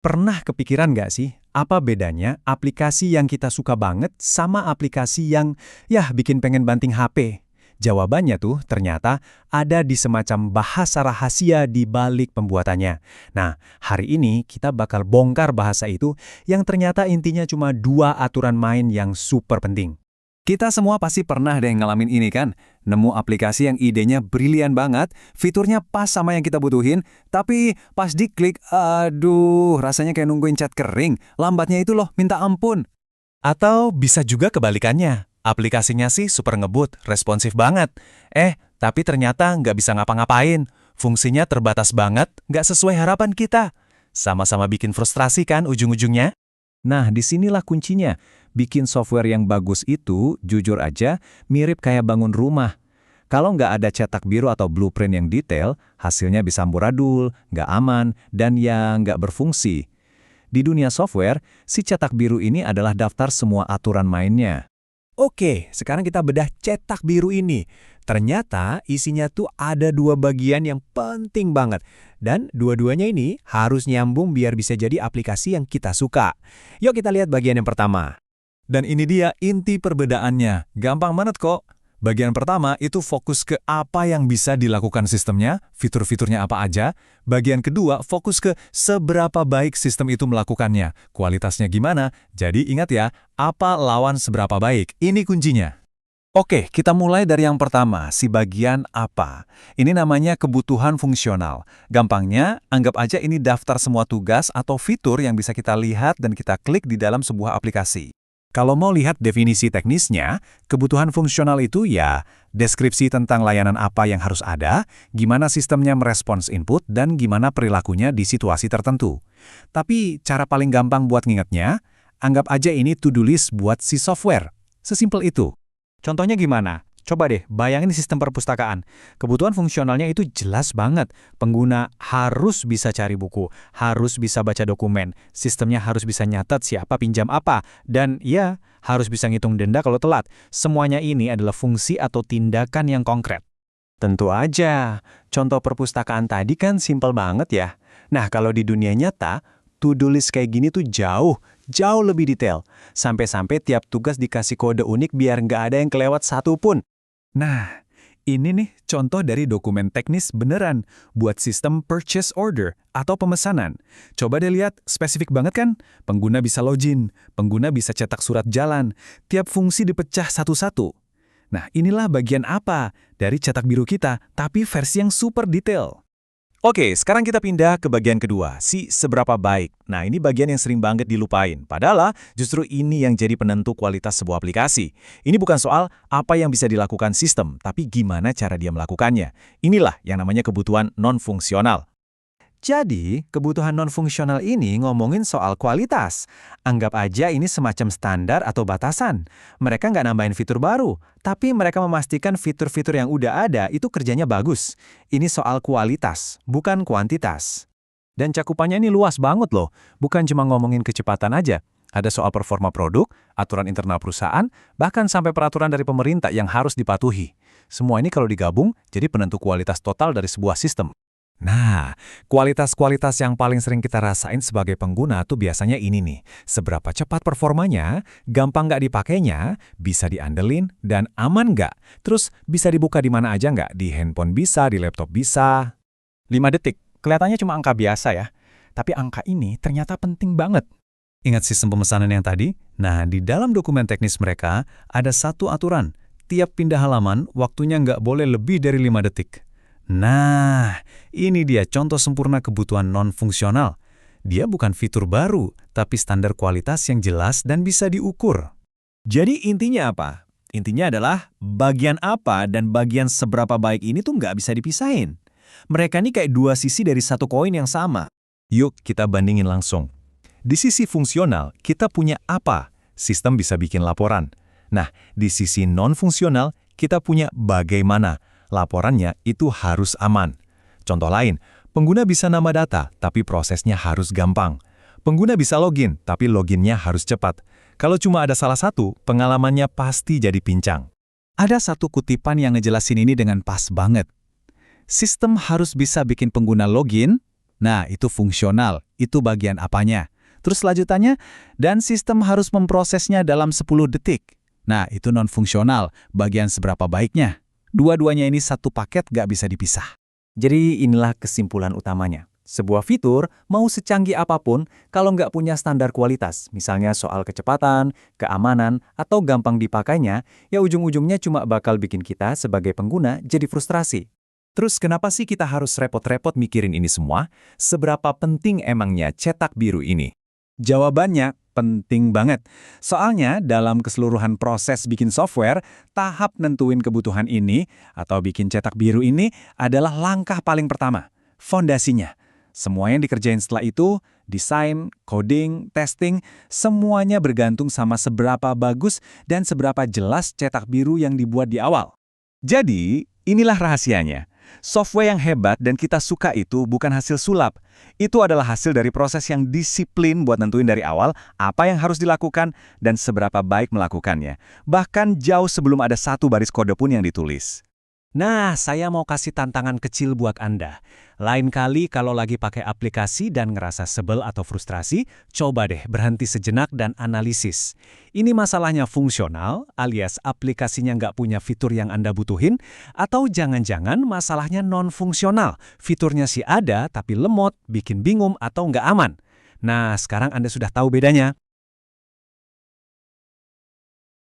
Pernah kepikiran nggak sih, apa bedanya aplikasi yang kita suka banget sama aplikasi yang, bikin pengen banting HP? Jawabannya tuh ternyata ada di semacam bahasa rahasia di balik pembuatannya. Nah, hari ini kita bakal bongkar bahasa itu yang ternyata intinya cuma dua aturan main yang super penting. Kita semua pasti pernah deh ngalamin ini kan? Nemu aplikasi yang idenya brilian banget, fiturnya pas sama yang kita butuhin, tapi pas diklik, aduh, rasanya kayak nungguin cat kering. Lambatnya itu loh, minta ampun. Atau bisa juga kebalikannya. Aplikasinya sih super ngebut, responsif banget. Tapi ternyata nggak bisa ngapa-ngapain. Fungsinya terbatas banget, nggak sesuai harapan kita. Sama-sama bikin frustrasi kan ujung-ujungnya? Nah, disinilah kuncinya. Bikin software yang bagus itu, jujur aja, mirip kayak bangun rumah. Kalau nggak ada cetak biru atau blueprint yang detail, hasilnya bisa amburadul, nggak aman, dan ya nggak berfungsi. Di dunia software, si cetak biru ini adalah daftar semua aturan mainnya. Oke, sekarang kita bedah cetak biru ini. Ternyata isinya tuh ada dua bagian yang penting banget. Dan dua-duanya ini harus nyambung biar bisa jadi aplikasi yang kita suka. Yuk kita lihat bagian yang pertama. Dan ini dia inti perbedaannya. Gampang banget kok. Bagian pertama itu fokus ke apa yang bisa dilakukan sistemnya, fitur-fiturnya apa aja. Bagian kedua fokus ke seberapa baik sistem itu melakukannya, kualitasnya gimana. Jadi ingat ya, apa lawan seberapa baik. Ini kuncinya. Oke, kita mulai dari yang pertama, si bagian apa. Ini namanya kebutuhan fungsional. Gampangnya, anggap aja ini daftar semua tugas atau fitur yang bisa kita lihat dan kita klik di dalam sebuah aplikasi. Kalau mau lihat definisi teknisnya, kebutuhan fungsional itu ya deskripsi tentang layanan apa yang harus ada, gimana sistemnya merespons input, dan gimana perilakunya di situasi tertentu. Tapi cara paling gampang buat ngingetnya, anggap aja ini to-do list buat si software. Sesimpel itu. Contohnya gimana? Coba deh, bayangin sistem perpustakaan. Kebutuhan fungsionalnya itu jelas banget. Pengguna harus bisa cari buku, harus bisa baca dokumen, sistemnya harus bisa nyatat siapa pinjam apa, dan ya, harus bisa ngitung denda kalau telat. Semuanya ini adalah fungsi atau tindakan yang konkret. Tentu aja, contoh perpustakaan tadi kan simpel banget ya. Nah, kalau di dunia nyata, to-do list kayak gini tuh jauh lebih detail. Sampai-sampai tiap tugas dikasih kode unik biar nggak ada yang kelewat satu pun. Nah, ini nih contoh dari dokumen teknis beneran buat sistem purchase order atau pemesanan. Coba deh lihat, spesifik banget kan? Pengguna bisa login, pengguna bisa cetak surat jalan, tiap fungsi dipecah satu-satu. Nah, inilah bagian apa dari cetak biru kita, tapi versi yang super detail. Oke, sekarang kita pindah ke bagian kedua, si seberapa baik. Nah, ini bagian yang sering banget dilupain. Padahal justru ini yang jadi penentu kualitas sebuah aplikasi. Ini bukan soal apa yang bisa dilakukan sistem, tapi gimana cara dia melakukannya. Inilah yang namanya kebutuhan non-fungsional. Jadi, kebutuhan non-fungsional ini ngomongin soal kualitas. Anggap aja ini semacam standar atau batasan. Mereka nggak nambahin fitur baru, tapi mereka memastikan fitur-fitur yang udah ada itu kerjanya bagus. Ini soal kualitas, bukan kuantitas. Dan cakupannya ini luas banget loh, bukan cuma ngomongin kecepatan aja. Ada soal performa produk, aturan internal perusahaan, bahkan sampai peraturan dari pemerintah yang harus dipatuhi. Semua ini kalau digabung, jadi penentu kualitas total dari sebuah sistem. Nah, kualitas-kualitas yang paling sering kita rasain sebagai pengguna tuh biasanya ini nih. Seberapa cepat performanya, gampang nggak dipakainya, bisa diandelin, dan aman nggak? Terus bisa dibuka di mana aja nggak? Di handphone bisa, di laptop bisa. 5 detik, kelihatannya cuma angka biasa ya. Tapi angka ini ternyata penting banget. Ingat sistem pemesanan yang tadi? Nah, di dalam dokumen teknis mereka, ada satu aturan. Tiap pindah halaman, waktunya nggak boleh lebih dari 5 detik. Nah, ini dia contoh sempurna kebutuhan non-fungsional. Dia bukan fitur baru, tapi standar kualitas yang jelas dan bisa diukur. Jadi intinya apa? Intinya adalah bagian apa dan bagian seberapa baik ini tuh nggak bisa dipisahin. Mereka ini kayak dua sisi dari satu koin yang sama. Yuk kita bandingin langsung. Di sisi fungsional, kita punya apa? Sistem bisa bikin laporan. Nah, di sisi non-fungsional, kita punya bagaimana. Laporannya itu harus aman. Contoh lain, pengguna bisa nama data, tapi prosesnya harus gampang. Pengguna bisa login, tapi loginnya harus cepat. Kalau cuma ada salah satu, pengalamannya pasti jadi pincang. Ada satu kutipan yang ngejelasin ini dengan pas banget. Sistem harus bisa bikin pengguna login, Nah, itu fungsional, itu bagian apanya. Terus lanjutannya, dan sistem harus memprosesnya dalam 10 detik. Nah, itu non-fungsional, bagian seberapa baiknya. Dua-duanya ini satu paket gak bisa dipisah. Jadi inilah kesimpulan utamanya. Sebuah fitur mau secanggih apapun, kalau nggak punya standar kualitas, misalnya soal kecepatan, keamanan, atau gampang dipakainya, ya ujung-ujungnya cuma bakal bikin kita sebagai pengguna jadi frustrasi. Terus kenapa sih kita harus repot-repot mikirin ini semua? Seberapa penting emangnya cetak biru ini? Jawabannya penting banget. Soalnya dalam keseluruhan proses bikin software, tahap nentuin kebutuhan ini atau bikin cetak biru ini adalah langkah paling pertama, fondasinya. Semua yang dikerjain setelah itu, desain, coding, testing, semuanya bergantung sama seberapa bagus dan seberapa jelas cetak biru yang dibuat di awal. Jadi, inilah rahasianya. Software yang hebat dan kita suka itu bukan hasil sulap. Itu adalah hasil dari proses yang disiplin buat nentuin dari awal apa yang harus dilakukan dan seberapa baik melakukannya. Bahkan jauh sebelum ada satu baris kode pun yang ditulis. Nah, saya mau kasih tantangan kecil buat Anda. Lain kali kalau lagi pakai aplikasi dan ngerasa sebel atau frustrasi, coba deh berhenti sejenak dan analisis. Ini masalahnya fungsional, alias aplikasinya nggak punya fitur yang Anda butuhin, atau jangan-jangan masalahnya non-fungsional, fiturnya sih ada tapi lemot, bikin bingung atau nggak aman. Nah, sekarang Anda sudah tahu bedanya.